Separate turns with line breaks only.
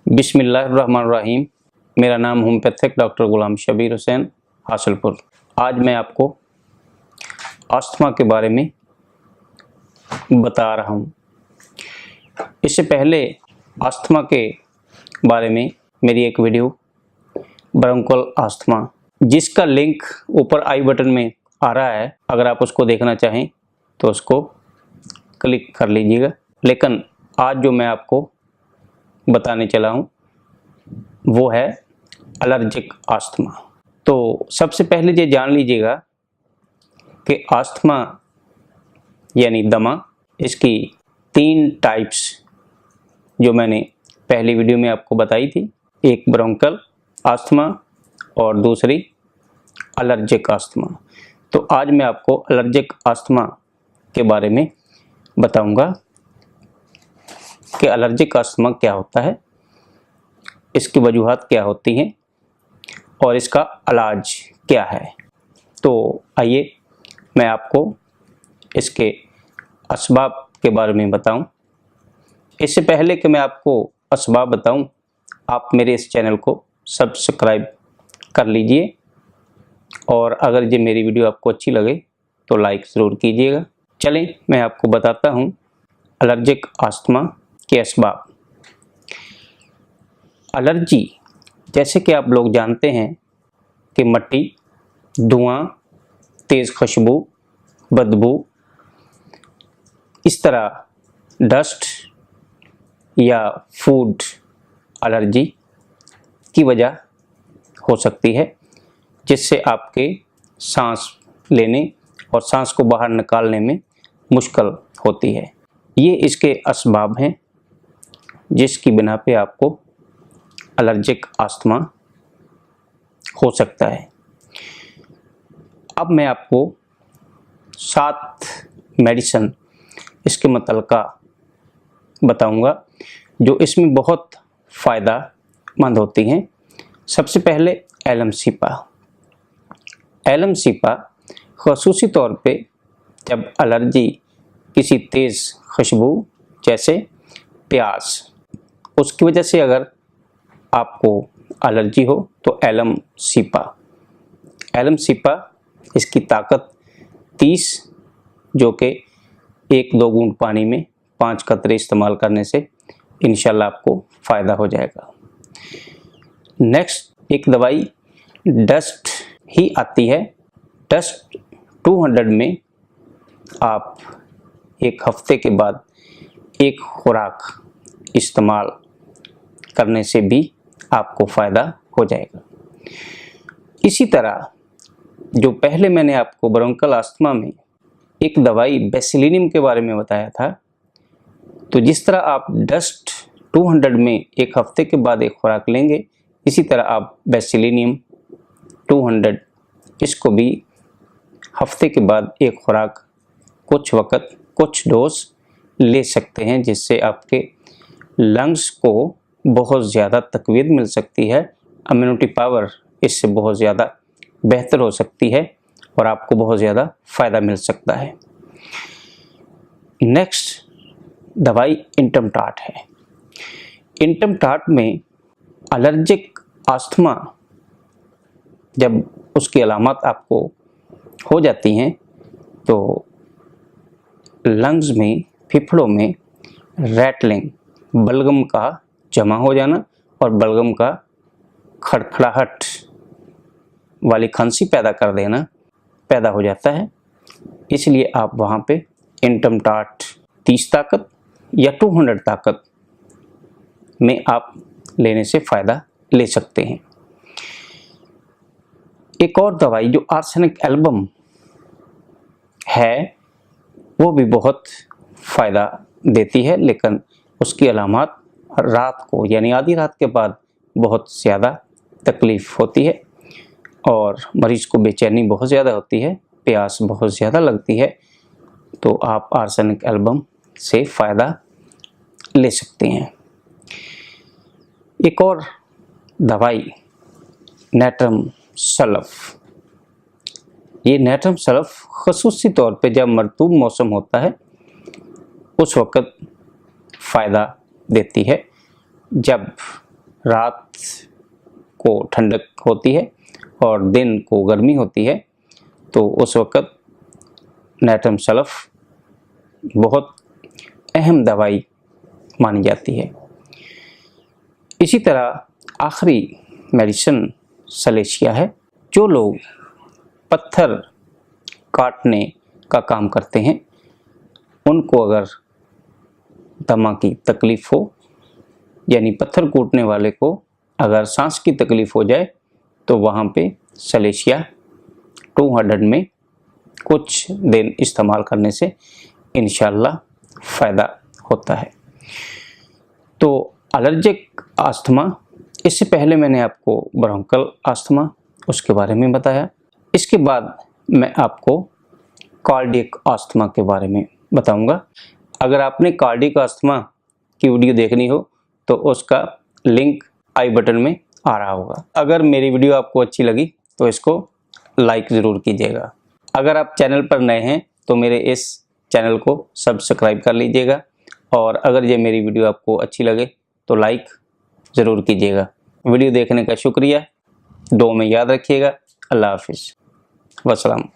बिस्मिल्लाहिर्रहमानिर्रहीम। मेरा नाम होम्योपैथिक डॉक्टर गुलाम शबीर हुसैन हासिलपुर। आज मैं आपको अस्थमा के बारे में बता रहा हूँ। इससे पहले अस्थमा के बारे में मेरी एक वीडियो ब्रोंकियल अस्थमा, जिसका लिंक ऊपर आई बटन में आ रहा है, अगर आप उसको देखना चाहें तो उसको क्लिक कर लीजिएगा। लेकिन आज जो मैं आपको बताने चला हूँ वो है एलर्जिक अस्थमा। तो सबसे पहले ये जान लीजिएगा कि अस्थमा यानी दमा, इसकी 3 टाइप्स जो मैंने पहली वीडियो में आपको बताई थी, एक ब्रोंकियल अस्थमा और दूसरी एलर्जिक अस्थमा। तो आज मैं आपको एलर्जिक अस्थमा के बारे में बताऊंगा कि एलर्जिक अस्थमा क्या होता है, इसकी वजूहात क्या होती हैं और इसका इलाज क्या है। तो आइए मैं आपको इसके असबाब के बारे में बताऊं। इससे पहले कि मैं आपको असबाब बताऊं, आप मेरे इस चैनल को सब्सक्राइब कर लीजिए और अगर ये मेरी वीडियो आपको अच्छी लगे तो लाइक ज़रूर कीजिएगा। चलें मैं आपको बताता हूं एलर्जिक अस्थमा के असबाब। एलर्जी, जैसे कि आप लोग जानते हैं कि मिट्टी, धुआं, तेज़ खुशबू, बदबू, इस तरह डस्ट या फूड एलर्जी की वजह हो सकती है, जिससे आपके सांस लेने और सांस को बाहर निकालने में मुश्किल होती है। ये इसके असबाब हैं जिसकी बिना पे आपको एलर्जिक अस्थमा हो सकता है। अब मैं आपको 7 मेडिसिन इसके मुतल्लिका बताऊंगा जो इसमें बहुत फ़ायदेमंद होती हैं। सबसे पहले एलम-सीपा। एलम-सीपा ख़ुसूसी तौर पे जब एलर्जी किसी तेज़ खुशबू जैसे प्याज, उसकी वजह से अगर आपको एलर्जी हो तो एलम-सीपा। एलम-सीपा इसकी ताकत 30, जो कि 1-2 घूंट पानी में 5 कतरे इस्तेमाल करने से इंशाल्लाह आपको फ़ायदा हो जाएगा। नेक्स्ट एक दवाई डस्ट ही आती है। डस्ट 200 में आप एक हफ्ते के बाद एक खुराक इस्तेमाल करने से भी आपको फ़ायदा हो जाएगा। इसी तरह जो पहले मैंने आपको ब्रोंकियल अस्थमा में एक दवाई बेसिलिनियम के बारे में बताया था, तो जिस तरह आप डस्ट 200 में एक हफ्ते के बाद एक खुराक लेंगे, इसी तरह आप बेसिलिनियम 200 इसको भी हफ्ते के बाद एक खुराक कुछ वक़्त कुछ डोज ले सकते हैं, जिससे आपके लंग्स को बहुत ज़्यादा तक़वीयत मिल सकती है। इम्यूनिटी पावर इससे बहुत ज़्यादा बेहतर हो सकती है और आपको बहुत ज़्यादा फ़ायदा मिल सकता है। नेक्स्ट दवाई इंटमटाट है। इंटमटाट में एलर्जिक अस्थमा जब उसकी अलामत आपको हो जाती हैं तो लंग्स में, फेफड़ों में रैटलिंग, बलगम का जमा हो जाना और बलगम का खड़खड़ाहट वाली खांसी पैदा कर देना पैदा हो जाता है। इसलिए आप वहाँ पे इंटमटाट 30 ताकत या 200 ताकत में आप लेने से फ़ायदा ले सकते हैं। एक और दवाई जो आर्सेनिक एल्बम है वो भी बहुत फ़ायदा देती है, लेकिन उसकी अलामत रात को यानी आधी रात के बाद बहुत ज़्यादा तकलीफ़ होती है और मरीज़ को बेचैनी बहुत ज़्यादा होती है, प्यास बहुत ज़्यादा लगती है। तो आप आर्सेनिक एल्बम से फ़ायदा ले सकते हैं। एक और दवाई नेट्रम सल्फ़। ये नेट्रम सल्फ़ ख़ुसूसी तौर पे जब मरतूब मौसम होता है उस वक़्त फ़ायदा देती है। जब रात को ठंडक होती है और दिन को गर्मी होती है, तो उस वक़्त नाट्रियम सल्फ बहुत अहम दवाई मानी जाती है। इसी तरह आखिरी मेडिसिन सलेशिया है। जो लोग पत्थर काटने का काम करते हैं, उनको अगर दमा की तकलीफ़ हो, यानी पत्थर कूटने वाले को अगर सांस की तकलीफ़ हो जाए, तो वहाँ पे सलेशिया 200 में कुछ दिन इस्तेमाल करने से इंशाल्लाह फ़ायदा होता है। तो एलर्जिक अस्थमा, इससे पहले मैंने आपको ब्रोंकल अस्थमा उसके बारे में बताया। इसके बाद मैं आपको कार्डियक अस्थमा के बारे में बताऊंगा। अगर आपने कार्डियक अस्थमा की वीडियो देखनी हो तो उसका लिंक आई बटन में आ रहा होगा। अगर मेरी वीडियो आपको अच्छी लगी तो इसको लाइक ज़रूर कीजिएगा। अगर आप चैनल पर नए हैं तो मेरे इस चैनल को सब्सक्राइब कर लीजिएगा, और अगर ये मेरी वीडियो आपको अच्छी लगे तो लाइक ज़रूर कीजिएगा। वीडियो देखने का शुक्रिया। दुआ में याद रखिएगा। अल्लाह हाफिज़। वस्सलाम।